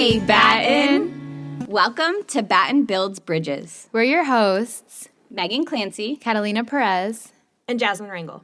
Hey, Batten! Welcome to Batten Builds Bridges. We're your hosts, Meghan Clancy, Catalina Perez, and Jasmine Rangel.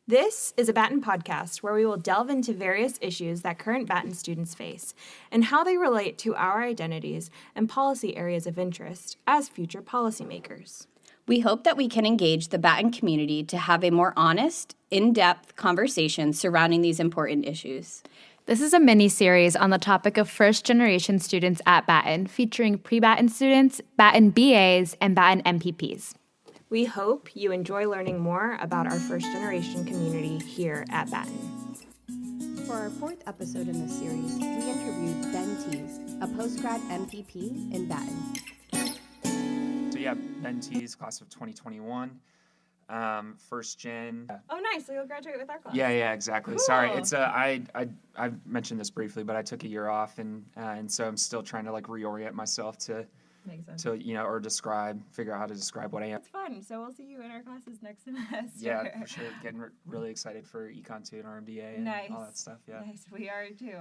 This is a Batten podcast where we will delve into various issues that current Batten students face and how they relate to our identities and policy areas of interest as future policymakers. We hope that we can engage the Batten community to have a more honest, in-depth conversation surrounding these important issues. This is a mini-series on the topic of first-generation students at Batten, featuring pre-Batten students, Batten BAs, and Batten MPPs. We hope you enjoy learning more about our first-generation community here at Batten. For our fourth episode in this series, we interviewed Tesse, a post-grad MPP in Batten. So yeah, Ben T's class of 2021, first gen. Oh, nice! So you'll graduate with our class. Yeah, exactly. Cool. Sorry, it's I mentioned this briefly, but I took a year off, and so I'm still trying to like reorient myself to or figure out how to describe what I am. It's fun. So we'll see you in our classes next semester. Yeah, for sure. Getting really excited for Econ 2 and RMDA and all that stuff. Yeah. Nice. We are too.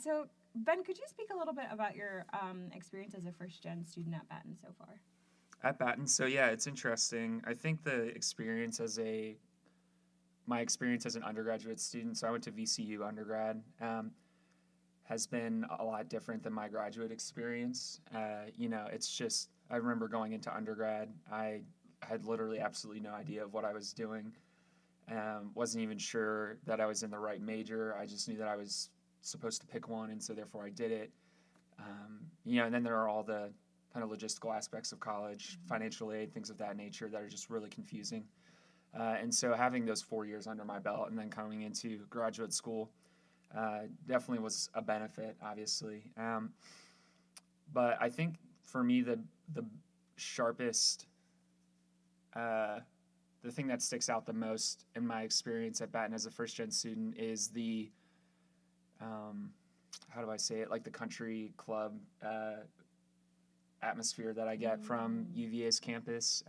So Ben, could you speak a little bit about your experience as a first gen student at Batten so far? At Batten, so yeah, it's interesting. I think my experience as an undergraduate student, so I went to VCU undergrad, has been a lot different than my graduate experience. It's just, I remember going into undergrad, I had literally absolutely no idea of what I was doing. Wasn't even sure that I was in the right major. I just knew that I was supposed to pick one, and so therefore I did it. And then there are all the kind of logistical aspects of college, financial aid, things of that nature that are just really confusing. And so having those 4 years under my belt and then coming into graduate school definitely was a benefit, obviously. But I think for me, the sharpest, the thing that sticks out the most in my experience at Batten as a first-gen student is the, how do I say it, like the country club atmosphere that I get from UVA's campus.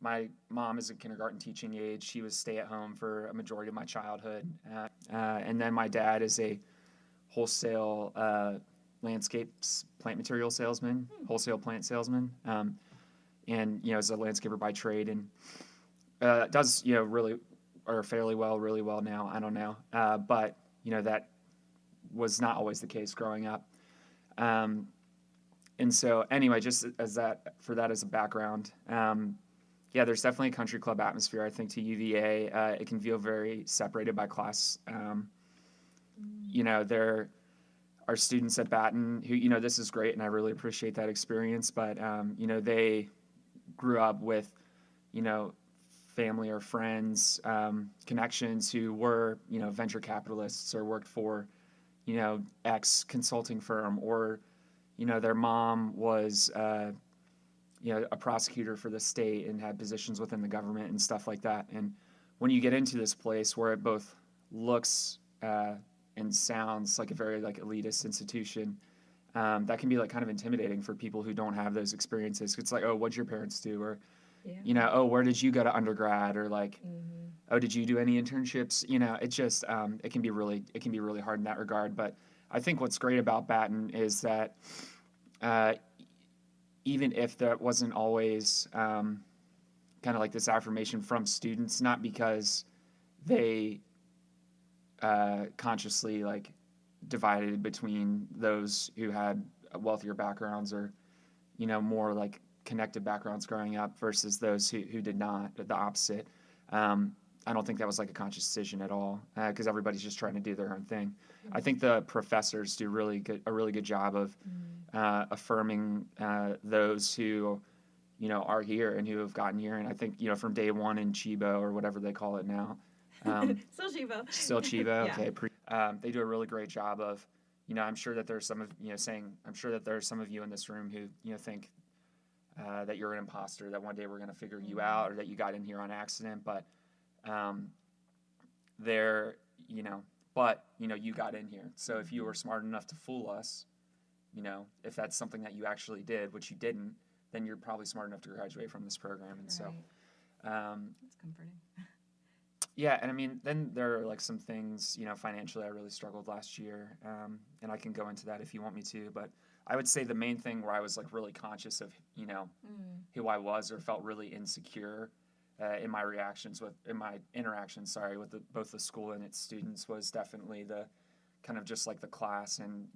My mom is a kindergarten teaching age. She was stay-at-home for a majority of my childhood. And then my dad is a wholesale landscapes plant material salesman, wholesale plant salesman. And is a landscaper by trade and does, really or fairly really well now. I don't know. But, that was not always the case growing up. And so anyway, just as that as a background, there's definitely a country club atmosphere, I think, to UVA. It can feel very separated by class. There are students at Batten who, this is great, and I really appreciate that experience, but, they grew up with, family or friends, connections who were, venture capitalists or worked for, X consulting firm, or, their mom was, a prosecutor for the state and had positions within the government and stuff like that. And when you get into this place where it both looks and sounds like a very like elitist institution, that can be like kind of intimidating for people who don't have those experiences. It's like, oh, what'd your parents do? Or, oh, where did you go to undergrad? Or like, oh, did you do any internships? It just, it can be really hard in that regard. But I think what's great about Batten is that even if that wasn't always kind of like this affirmation from students, not because they consciously like divided between those who had wealthier backgrounds or, more like connected backgrounds growing up versus those who did not, the opposite. I don't think that was like a conscious decision at all because everybody's just trying to do their own thing. I think the professors do a really good job of affirming those who, are here and who have gotten here. And I think, from day one in Chibo or whatever they call it now. Still Chibo. Still Chibo. Yeah. Okay. They do a really great job of, I'm sure that there's some of, I'm sure that there's some of you in this room who, think that you're an imposter, that one day we're going to figure you out or that you got in here on accident. But you got in here. So if you were smart enough to fool us, if that's something that you actually did, which you didn't, then you're probably smart enough to graduate from this program. And so, that's comforting. Yeah, and I mean, then there are like some things, financially I really struggled last year, and I can go into that if you want me to, but I would say the main thing where I was like really conscious of, who I was or felt really insecure in my interactions, sorry, with both the school and its students was definitely the kind of just like the class and,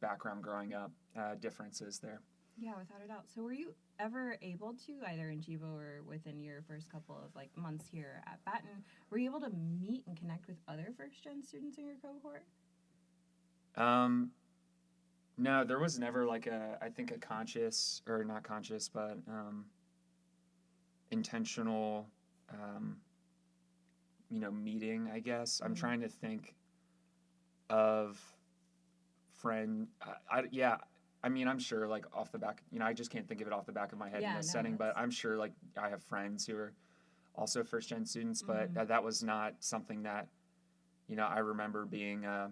background growing up differences there. Yeah, without a doubt. So were you ever able to, either in Chivo or within your first couple of like months here at Batten, were you able to meet and connect with other first-gen students in your cohort? No, there was never like I think a conscious, or not conscious, but intentional, meeting, I guess. I'm trying to think of yeah, I mean, I'm sure like off the back, I just can't think of it off the back of my head in Yeah, this no, setting, but that's- I'm sure like I have friends who are also first gen students, but that was not something that, I remember being a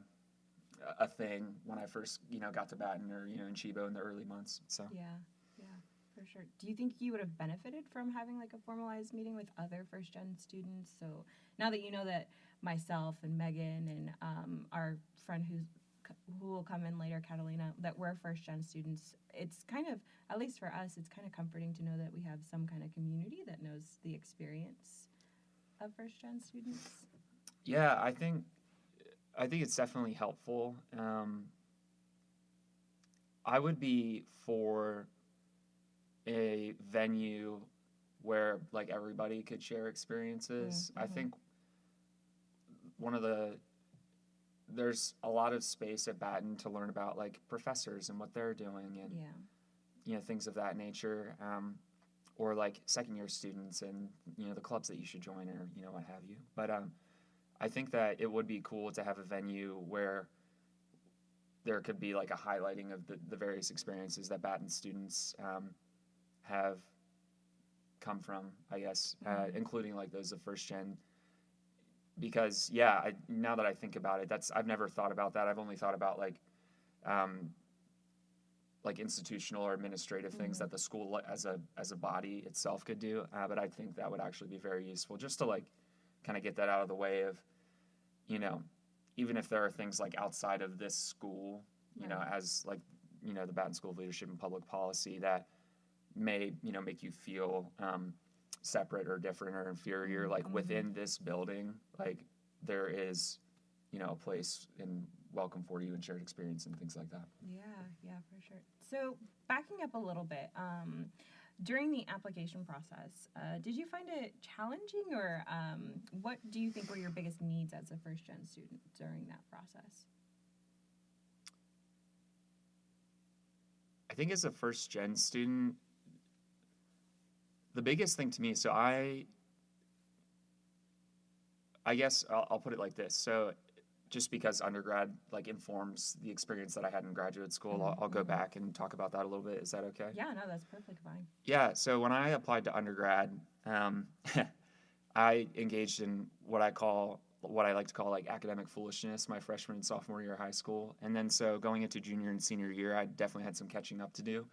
thing when I first, got to Batten or, in Chibo in the early months. So Yeah, yeah, for sure. Do you think you would have benefited from having like a formalized meeting with other first-gen students? So now that you know that myself and Megan and our friend who will come in later, Catalina, that we're first-gen students, it's kind of, at least for us, it's kind of comforting to know that we have some kind of community that knows the experience of first-gen students. yeah, I think it's definitely helpful. I would be for a venue where like everybody could share experiences. I think there's a lot of space at Batten to learn about like professors and what they're doing and things of that nature, or like second year students and the clubs that you should join or what have you. But I think that it would be cool to have a venue where there could be like a highlighting of the various experiences that Batten students have come from, I guess, including like those of first gen. Because now that I think about it, I've never thought about that. I've only thought about like institutional or administrative things that the school as a body itself could do. But I think that would actually be very useful just to like kind of get that out of the way of, even if there are things like outside of this school, as like, the Batten School of Leadership and Public Policy that may, make you feel separate or different or inferior. Like within this building, like there is, a place and welcome for you and shared experience and things like that. Yeah, for sure. So backing up a little bit, during the application process, did you find it challenging, or what do you think were your biggest needs as a first-gen student during that process? I think as a first gen student, the biggest thing to me, so I guess I'll put it like this. So just because undergrad like informs the experience that I had in graduate school, I'll go back and talk about that a little bit. Is that okay? Yeah, no, that's perfectly fine. Yeah. So when I applied to undergrad, I engaged in what I like to call like academic foolishness my freshman and sophomore year of high school. And then so going into junior and senior year, I definitely had some catching up to do.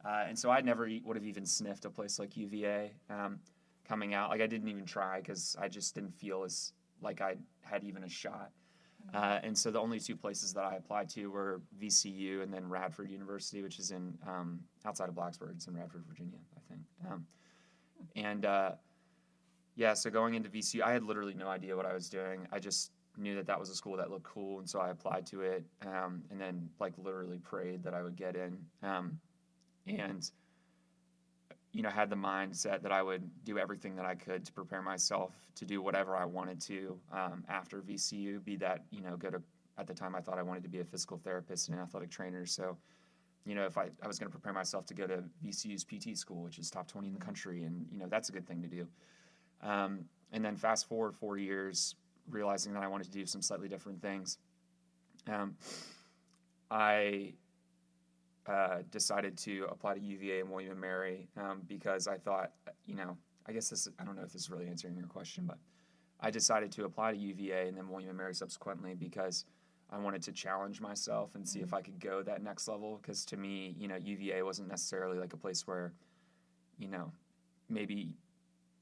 And so I never would have even sniffed a place like UVA coming out. Like I didn't even try because I just didn't feel as like I had even a shot. And so the only two places that I applied to were VCU and then Radford University, which is in outside of Blacksburg. It's in Radford, Virginia, I think. So going into VCU, I had literally no idea what I was doing. I just knew that was a school that looked cool, and so I applied to it, and then like literally prayed that I would get in. And had the mindset that I would do everything that I could to prepare myself to do whatever I wanted to after VCU, be that, at the time I thought I wanted to be a physical therapist and an athletic trainer. So, if I was going to prepare myself to go to VCU's PT school, which is top 20 in the country, and, that's a good thing to do. And then fast forward 4 years, realizing that I wanted to do some slightly different things. I decided to apply to UVA and William & Mary because I thought, I guess I don't know if this is really answering your question, but I decided to apply to UVA and then William & Mary subsequently because I wanted to challenge myself and see if I could go that next level. Because to me, UVA wasn't necessarily like a place where, maybe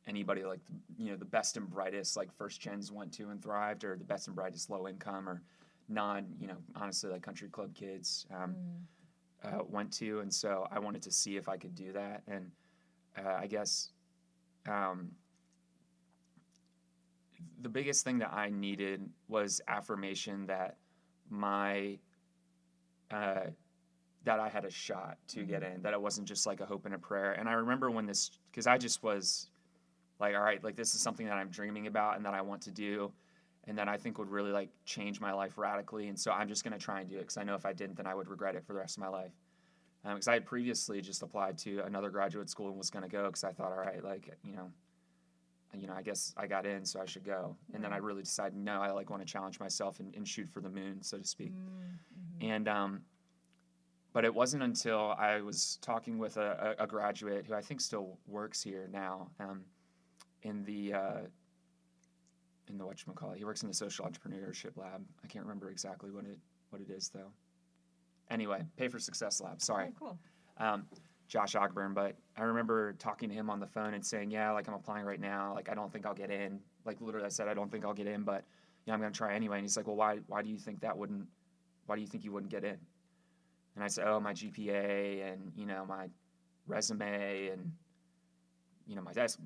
anybody like, the best and brightest like first gens went to and thrived, or the best and brightest low income or honestly like country club kids went to. And so I wanted to see if I could do that. And I guess the biggest thing that I needed was affirmation that that I had a shot to get in, that it wasn't just like a hope and a prayer. And I remember because I just was like, all right, like this is something that I'm dreaming about and that I want to do, and that I think would really like change my life radically. And so I'm just going to try and do it, because I know if I didn't, then I would regret it for the rest of my life. Because I had previously just applied to another graduate school and was going to go because I thought, all right, like, I guess I got in, so I should go. And then I really decided, no, I like want to challenge myself and shoot for the moon, so to speak. And but it wasn't until I was talking with a graduate who I think still works here now, in the whatchamacallit. He works in the social entrepreneurship lab. I can't remember exactly what it is though. Anyway, Pay for Success Lab. Sorry. Oh, cool. Josh Ogburn. But I remember talking to him on the phone and saying, yeah, like I'm applying right now. Like I don't think I'll get in. Like literally I said, I don't think I'll get in, but I'm going to try anyway. And he's like, well, why do you think you wouldn't get in? And I said, oh, my GPA and, my resume and,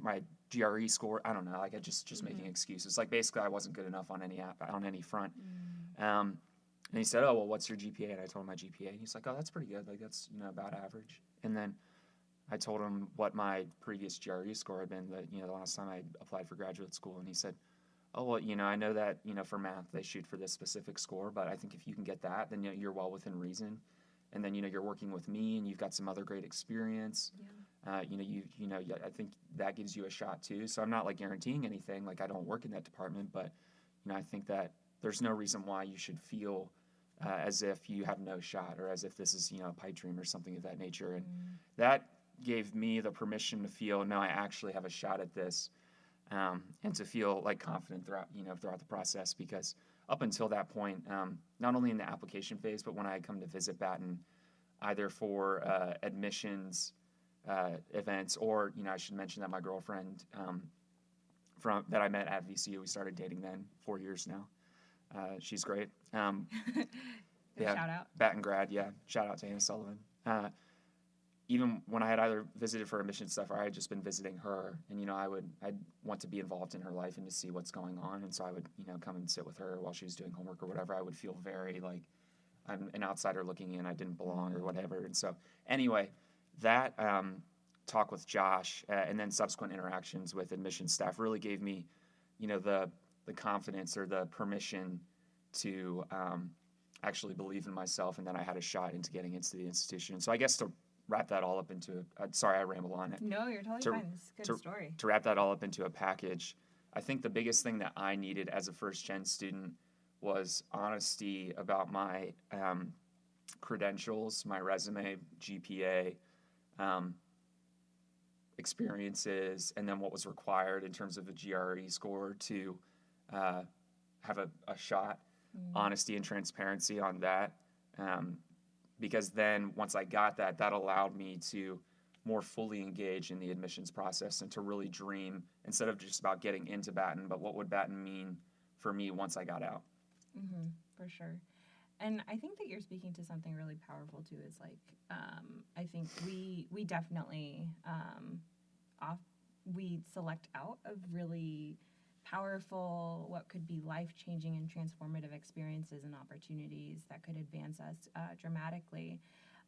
my GRE score. I don't know. Like I just making excuses. Like basically I wasn't good enough on any front. And he said, oh, well, what's your GPA? And I told him my GPA. And he's like, oh, that's pretty good. Like that's, about average. And then I told him what my previous GRE score had been, the last time I applied for graduate school. And he said, oh, well, I know that, for math, they shoot for this specific score, but I think if you can get that, then you're well within reason. And then, you're working with me and you've got some other great experience. Yeah. I think that gives you a shot too. So I'm not like guaranteeing anything. Like I don't work in that department, but, I think that there's no reason why you should feel as if you have no shot, or as if this is, a pipe dream or something of that nature. And that gave me the permission to feel, no, I actually have a shot at this. And to feel like confident throughout the process, because up until that point, not only in the application phase, but when I had come to visit Batten, either for admissions events, or I should mention that my girlfriend that I met at VCU, we started dating then, 4 years now. She's great. Yeah, shout out. Batten grad, yeah. Shout out to Anna Sullivan. Even when I had either visited for admission stuff or I had just been visiting her, and I'd want to be involved in her life and to see what's going on, and so I would come and sit with her while she was doing homework or whatever. I would feel very like I'm an outsider looking in, I didn't belong or whatever. And so anyway, that talk with Josh and then subsequent interactions with admissions staff really gave me the confidence or the permission to actually believe in myself, and then I had a shot into getting into the institution. So I guess to wrap that all up into sorry, I ramble on it. No, you're totally fine. It's a good story. To wrap that all up into a package, I think the biggest thing that I needed as a first-gen student was honesty about my credentials, my resume, GPA, experiences, and then what was required in terms of a GRE score to have a shot. Honesty and transparency on that. Because then once I got that allowed me to more fully engage in the admissions process and to really dream, instead of just about getting into Batten, but what would Batten mean for me once I got out. For sure. And I think that you're speaking to something really powerful too, is like, I think we definitely, we select out of really powerful, what could be life-changing and transformative experiences and opportunities that could advance us dramatically.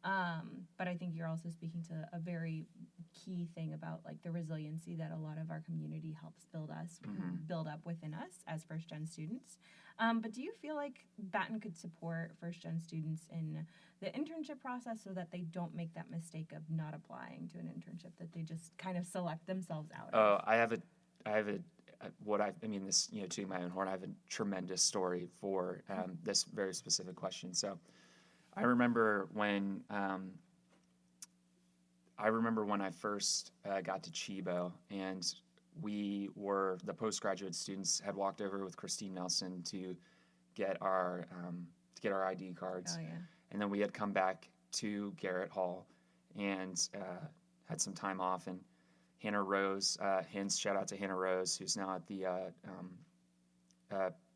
But I think you're also speaking to a very key thing about like the resiliency that a lot of our community helps build up within us as first-gen students. But do you feel like Batten could support first-gen students in the internship process so that they don't make that mistake of not applying to an internship that they just kind of select themselves out of? I have this, to my own horn, I have a tremendous story for this very specific question. So I remember when I first got to Chibo, and the postgraduate students had walked over with Christine Nelson to get our ID cards. Oh, yeah. And then we had come back to Garrett Hall and had some time off, and Hannah Rose, Hinz, shout out to Hannah Rose, who's now at the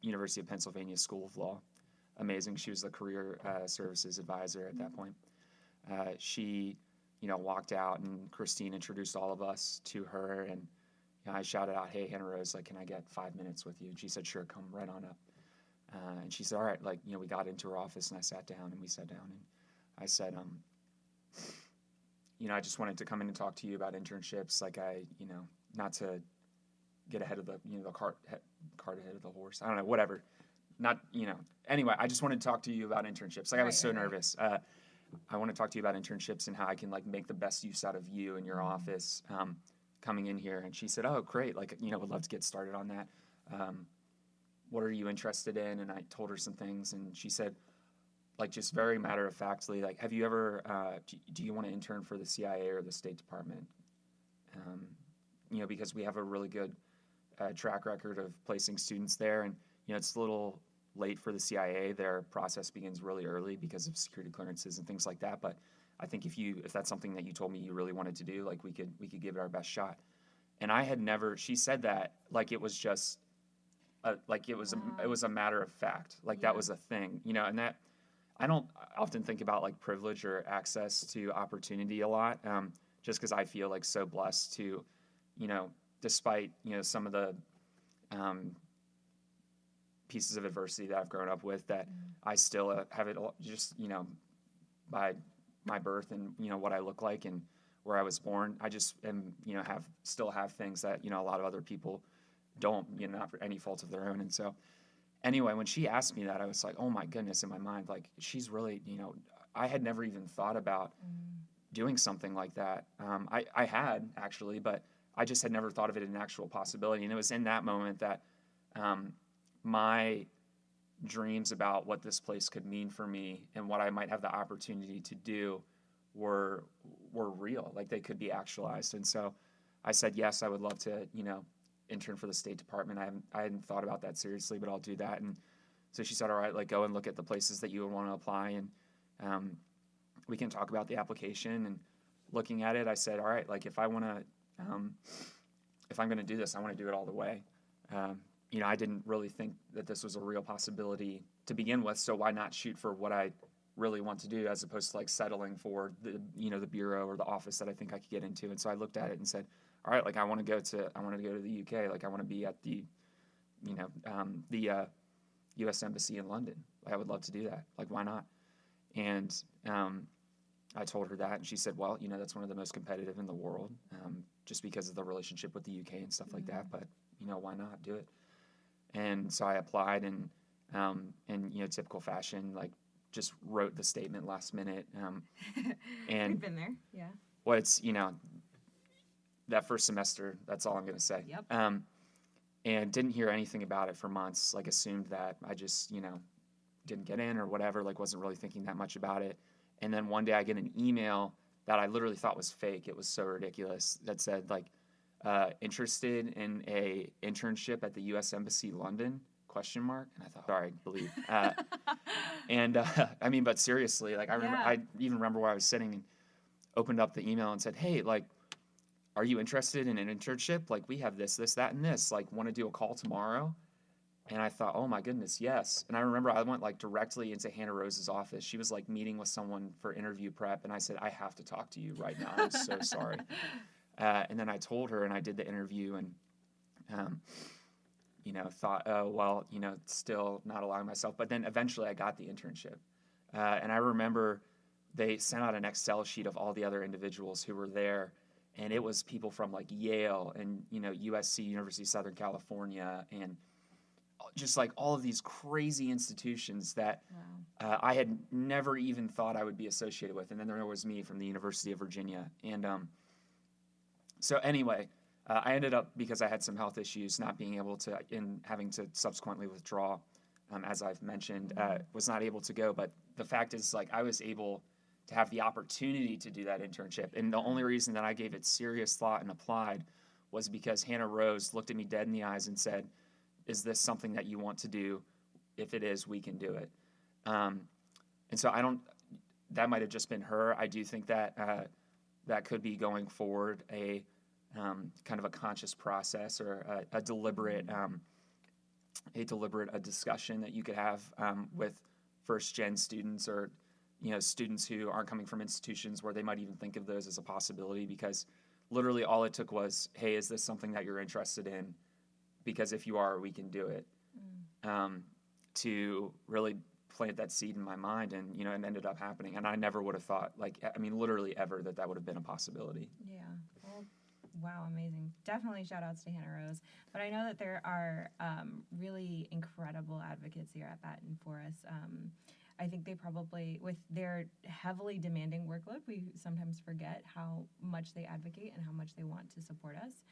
University of Pennsylvania School of Law. Amazing. She was the career services advisor at that point. She, walked out, and Christine introduced all of us to her, and I shouted out, "Hey, Hannah Rose, like, can I get 5 minutes with you?" And she said, "Sure, come right on up." And she said, "All right," we got into her office, and I sat down, and we sat down, and I said, I just wanted to come in and talk to you about internships. Like, not to get ahead of the cart ahead of the horse. I don't know, whatever. Not, anyway, I just wanted to talk to you about internships. Like, I was so nervous. I want to talk to you about internships and how I can, like, make the best use out of you and your office coming in here. And she said, "Oh, great. Like, would love to get started on that. What are you interested in?" And I told her some things, and she said, like, just very matter of factly, like, "Have you ever, do you want to intern for the CIA or the State Department?" Because we have a really good track record of placing students there. And, it's a little late for the CIA. Their process begins really early because of security clearances and things like that. But I think if that's something that you told me you really wanted to do, like, we could give it our best shot. And I had never, she said that like it was just, it was a matter of fact. Like, that was a thing, and that, I don't often think about, like, privilege or access to opportunity a lot, just because I feel, like, so blessed to, despite, some of the pieces of adversity that I've grown up with, that I still have it just, by my birth and, what I look like and where I was born. I just am, still have things that, a lot of other people don't, not for any fault of their own. And so anyway, when she asked me that, I was like, oh my goodness, in my mind, like, she's really, I had never even thought about doing something like that. I had actually, but I just had never thought of it as an actual possibility. And it was in that moment that my dreams about what this place could mean for me and what I might have the opportunity to do were real, like, they could be actualized. And so I said, yes, I would love to, intern for the State Department. I hadn't thought about that seriously, but I'll do that. And so she said, all right, like, go and look at the places that you would want to apply, and we can talk about the application. And looking at it, I said, all right, like, if I'm going to do this, I want to do it all the way. I didn't really think that this was a real possibility to begin with, so why not shoot for what I really want to do, as opposed to, like, settling for the bureau or the office that I think I could get into. And so I looked at it and said, all right, like, I want to go to the UK. Like, I want to be at the U.S. Embassy in London. I would love to do that. Like, why not? And I told her that, and she said, well, that's one of the most competitive in the world, just because of the relationship with the UK and stuff like that. But, why not do it? And so I applied, and in typical fashion, like, just wrote the statement last minute. And We've been there, yeah. Well, it's, that first semester, that's all I'm going to say. Yep. And didn't hear anything about it for months, like, assumed that I just, didn't get in or whatever, like, wasn't really thinking that much about it. And then one day I get an email that I literally thought was fake. It was so ridiculous, that said, like, interested in a internship at the U.S. Embassy London, ? And I thought, sorry, believe. But seriously, like, I even remember where I was sitting and opened up the email and said, hey, like, are you interested in an internship? Like, we have this, that, and this. Like, want to do a call tomorrow? And I thought, oh my goodness, yes. And I remember I went, like, directly into Hannah Rose's office. She was, like, meeting with someone for interview prep, and I said, I have to talk to you right now. I'm so sorry. And then I told her, and I did the interview, and thought, oh, well, still not allowing myself. But then eventually I got the internship. And I remember they sent out an Excel sheet of all the other individuals who were there. And it was people from, like, Yale and, USC, University of Southern California, and just, like, all of these crazy institutions that I had never even thought I would be associated with. And then there was me from the University of Virginia. And so anyway, I ended up, because I had some health issues, not being able to, and having to subsequently withdraw, as I've mentioned, was not able to go. But the fact is, like, I was able to have the opportunity to do that internship. And the only reason that I gave it serious thought and applied was because Hannah Rose looked at me dead in the eyes and said, is this something that you want to do? If it is, we can do it. And so that might have just been her. I do think that that could be, going forward, a kind of a conscious process or a deliberate a discussion that you could have with first gen students or students who aren't coming from institutions where they might even think of those as a possibility, because literally all it took was, hey, is this something that you're interested in? Because if you are, we can do it. To really plant that seed in my mind, and it ended up happening. And I never would have thought, literally ever, that would have been a possibility. Yeah. Well, wow, amazing. Definitely shout outs to Hannah Rose. But I know that there are really incredible advocates here at Batten for us. I think they probably, with their heavily demanding workload, we sometimes forget how much they advocate and how much they want to support us.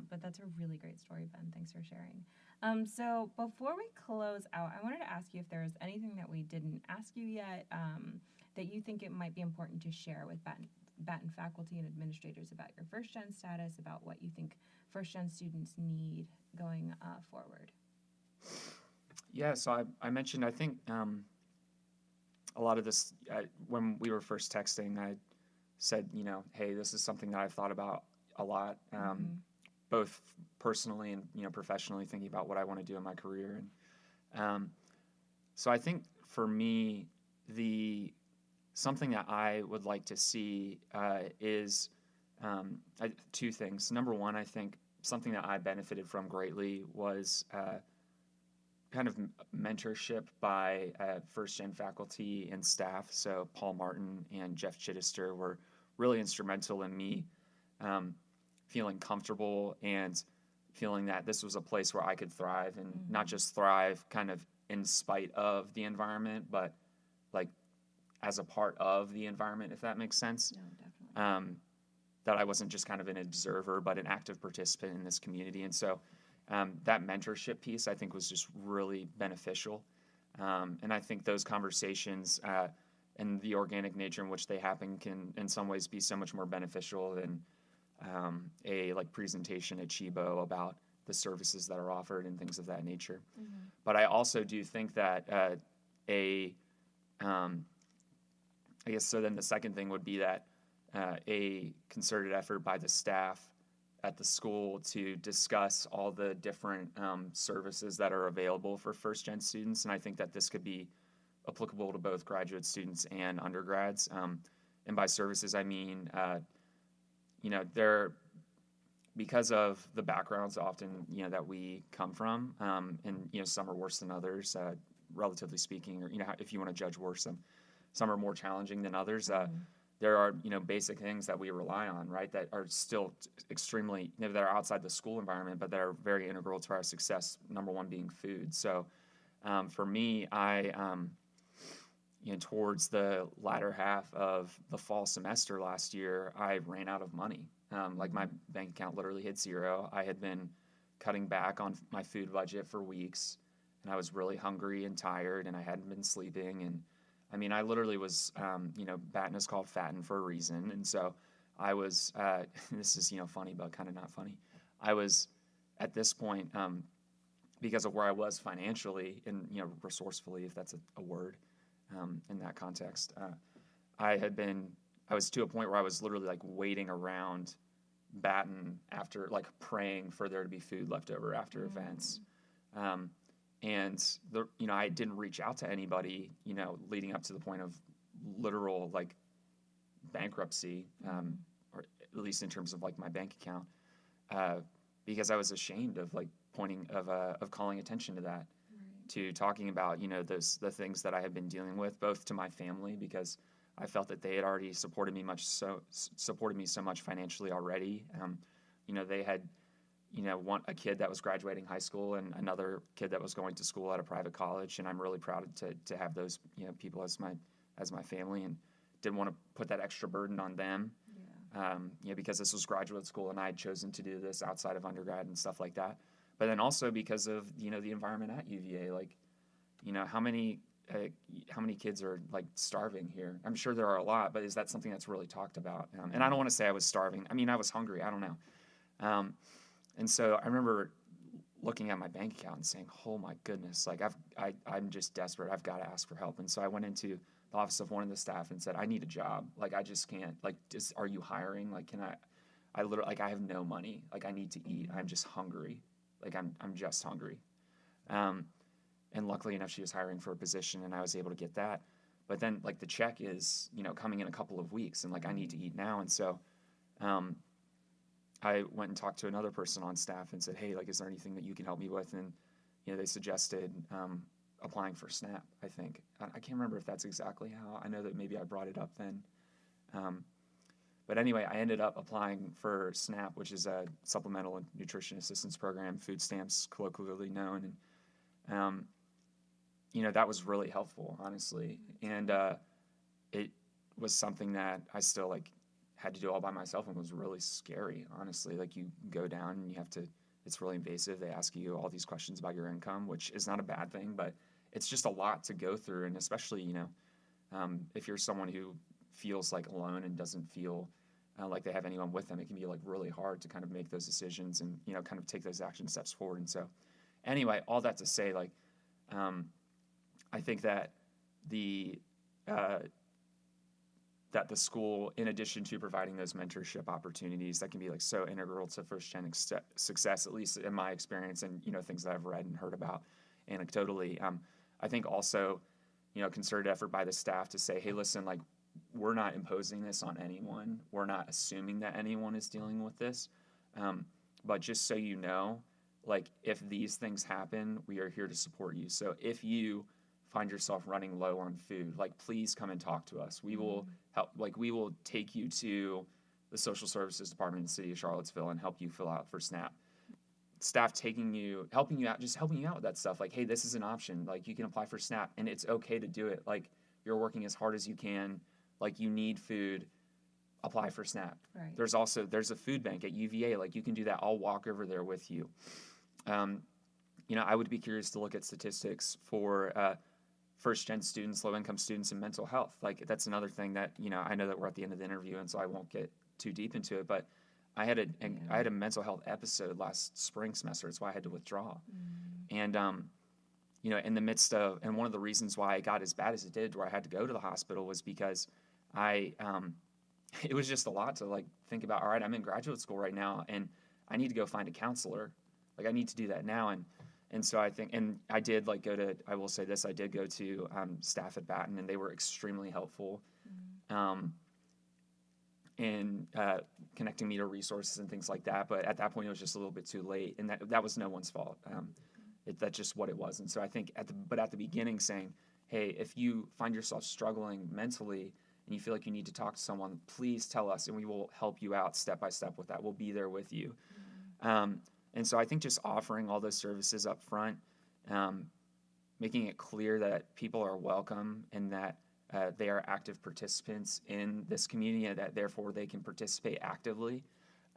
But that's a really great story, Ben. Thanks for sharing. So before we close out, I wanted to ask you if there was anything that we didn't ask you yet that you think it might be important to share with Batten faculty and administrators about your first-gen status, about what you think first-gen students need going forward. Yeah, so I mentioned, I think a lot of this, when we were first texting, I said, hey, this is something that I've thought about a lot, both personally and, professionally, thinking about what I want to do in my career. And so I think for me, something that I would like to see is two things. Number one, I think something that I benefited from greatly was kind of mentorship by first-gen faculty and staff. So Paul Martin and Jeff Chittister were really instrumental in me feeling comfortable and feeling that this was a place where I could thrive, and not just thrive kind of in spite of the environment, but like as a part of the environment, if that makes sense. No, definitely. That I wasn't just kind of an observer, but an active participant in this community. And so that mentorship piece, I think, was just really beneficial. And I think those conversations and the organic nature in which they happen can, in some ways, be so much more beneficial than a presentation at Chibo about the services that are offered and things of that nature. But I also do think that I guess so. Then the second thing would be that a concerted effort by the staff at the school to discuss all the different services that are available for first-gen students. And I think that this could be applicable to both graduate students and undergrads. And by services, I mean, they're, because of the backgrounds often, that we come from, and, some are worse than others, relatively speaking, or, if you want to judge worse, some are more challenging than others. There are, basic things that we rely on, right, that are still extremely, that are outside the school environment, but that are very integral to our success, number one being food. So for me, towards the latter half of the fall semester last year, I ran out of money. My bank account literally hit zero. I had been cutting back on my food budget for weeks, and I was really hungry and tired, and I hadn't been sleeping. And I mean, I literally was, Batten is called Fatten for a reason. And so I was, this is, funny, but kind of not funny. I was at this point, because of where I was financially and, resourcefully, if that's a word in that context, I was to a point where I was literally waiting around Batten after, praying for there to be food left over after events. And I didn't reach out to anybody, leading up to the point of literal bankruptcy, or at least in terms of my bank account, because I was ashamed of of calling attention to that, to talking about the things that I had been dealing with, both to my family, because I felt that they had already supported me so much financially already. They had a kid that was graduating high school and another kid that was going to school at a private college, and I'm really proud to have those people as my family, and didn't want to put that extra burden on them. Because this was graduate school and I had chosen to do this outside of undergrad and stuff like that. But then also because of the environment at UVA, how many kids are starving here? I'm sure there are a lot, but is that something that's really talked about? And I don't want to say I was starving. I mean, I was hungry. I don't know. And so I remember looking at my bank account and saying, "Oh my goodness! I'm just desperate. I've got to ask for help." And so I went into the office of one of the staff and said, "I need a job. I just can't. Are you hiring? I literally, like, I have no money. Like, I need to eat. I'm just hungry. Like, I'm just hungry. And luckily enough, she was hiring for a position, and I was able to get that. But then, like, the check is, coming in a couple of weeks, and, like, I need to eat now. And so I went and talked to another person on staff and said, hey, like, is there anything that you can help me with? And, they suggested applying for SNAP, I think. I can't remember if that's exactly how. I know that maybe I brought it up then. But anyway, I ended up applying for SNAP, which is a Supplemental and Nutrition Assistance Program, food stamps colloquially known. And, that was really helpful, honestly. And it was something that I still, like, had to do all by myself, and was really scary, honestly. Like, you go down and you have to, it's really invasive. They ask you all these questions about your income, which is not a bad thing, but it's just a lot to go through. And especially, if you're someone who feels like alone and doesn't feel like they have anyone with them, it can be, like, really hard to kind of make those decisions and, kind of take those action steps forward. And so anyway, all that to say, like, I think that the school, in addition to providing those mentorship opportunities that can be, like, so integral to first-gen success, at least in my experience and, things that I've read and heard about anecdotally, I think also, concerted effort by the staff to say, hey, listen, like, we're not imposing this on anyone. We're not assuming that anyone is dealing with this. But just so you know, like, if these things happen, we are here to support you. So if you find yourself running low on food, like, please come and talk to us. We will help, like, we will take you to the social services department in the city of Charlottesville and help you fill out for SNAP. Staff helping you out with that stuff. Like, hey, this is an option. Like, you can apply for SNAP, and it's okay to do it. Like, you're working as hard as you can. Like, you need food, apply for SNAP. Right. There's a food bank at UVA. Like, you can do that. I'll walk over there with you. I would be curious to look at statistics for first-gen students, low-income students, and mental health. Like, that's another thing that, I know that we're at the end of the interview, and so I won't get too deep into it, but I had a mental health episode last spring semester. That's why I had to withdraw. And, in the midst of, and one of the reasons why it got as bad as it did, where I had to go to the hospital, was because it was just a lot to, like, think about. All right, I'm in graduate school right now, and I need to go find a counselor. Like, I need to do that now. And so I think, and I did, like, I will say this, I did go to staff at Batten, and they were extremely helpful in connecting me to resources and things like that. But at that point, it was just a little bit too late, and that was no one's fault. That's just what it was. And so I think at the beginning, saying, hey, if you find yourself struggling mentally and you feel like you need to talk to someone, please tell us, and we will help you out step by step with that. We'll be there with you. And so I think just offering all those services up front, making it clear that people are welcome and that they are active participants in this community, and that therefore they can participate actively,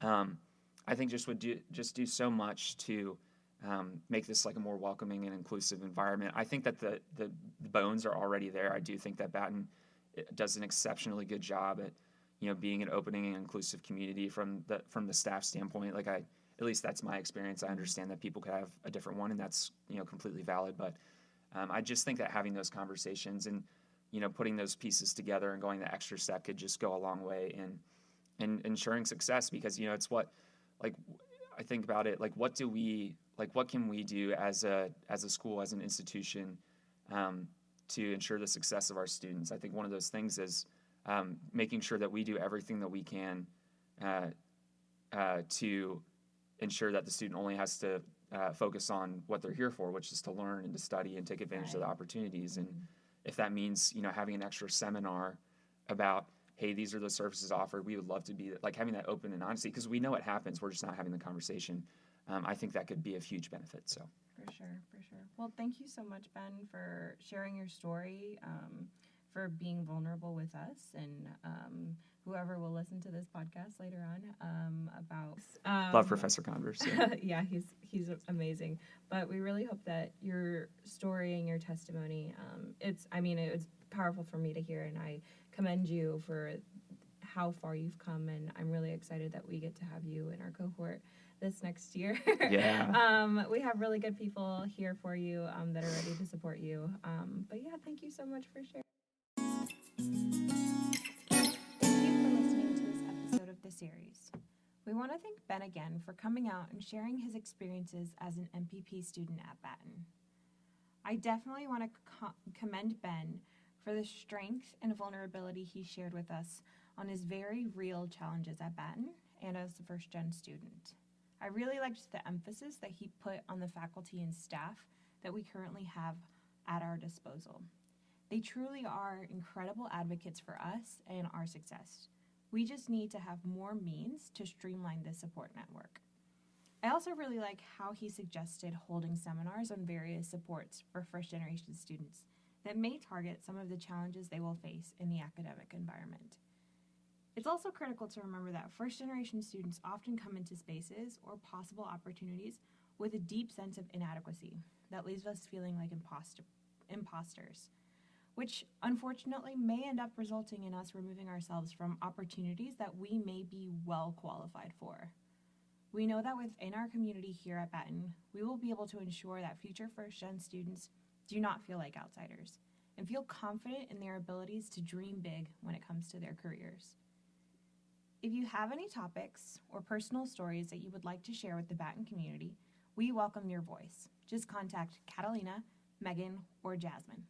I think just would do so much to make this, like, a more welcoming and inclusive environment. I think that the bones are already there. I do think that Batten does an exceptionally good job at being an opening and inclusive community from the staff standpoint. Like, at least that's my experience. I understand that people could have a different one, and that's completely valid. But I just think that having those conversations and putting those pieces together and going the extra step could just go a long way in ensuring success. Because it's what, like, I think about it, like, what can we do as a school, as an institution, to ensure the success of our students? I think one of those things is making sure that we do everything that we can to ensure that the student only has to focus on what they're here for, which is to learn and to study and take advantage of the opportunities. And if that means, having an extra seminar about, hey, these are the services offered, we would love to be, like, having that open and honesty, because we know it happens. We're just not having the conversation. I think that could be a huge benefit. So. For sure. Well, thank you so much, Ben, for sharing your story, for being vulnerable with us, and whoever will listen to this podcast later on about Love Professor Converse. Yeah, yeah, he's amazing. But we really hope that your story and your testimony, it's powerful for me to hear, and I commend you for how far you've come, and I'm really excited that we get to have you in our cohort this next year. Yeah. We have really good people here for you that are ready to support you. But yeah, thank you so much for sharing. Thank you for listening to this episode of the series. We want to thank Ben again for coming out and sharing his experiences as an MPP student at Batten. I definitely want to commend Ben for the strength and vulnerability he shared with us on his very real challenges at Batten and as a first-gen student. I really liked the emphasis that he put on the faculty and staff that we currently have at our disposal. They truly are incredible advocates for us and our success. We just need to have more means to streamline this support network. I also really like how he suggested holding seminars on various supports for first-generation students that may target some of the challenges they will face in the academic environment. It's also critical to remember that first-generation students often come into spaces or possible opportunities with a deep sense of inadequacy that leaves us feeling like imposters, which unfortunately may end up resulting in us removing ourselves from opportunities that we may be well qualified for. We know that within our community here at Batten, we will be able to ensure that future first-gen students do not feel like outsiders and feel confident in their abilities to dream big when it comes to their careers. If you have any topics or personal stories that you would like to share with the Batten community, we welcome your voice. Just contact Catalina, Meghan, or Jasmine.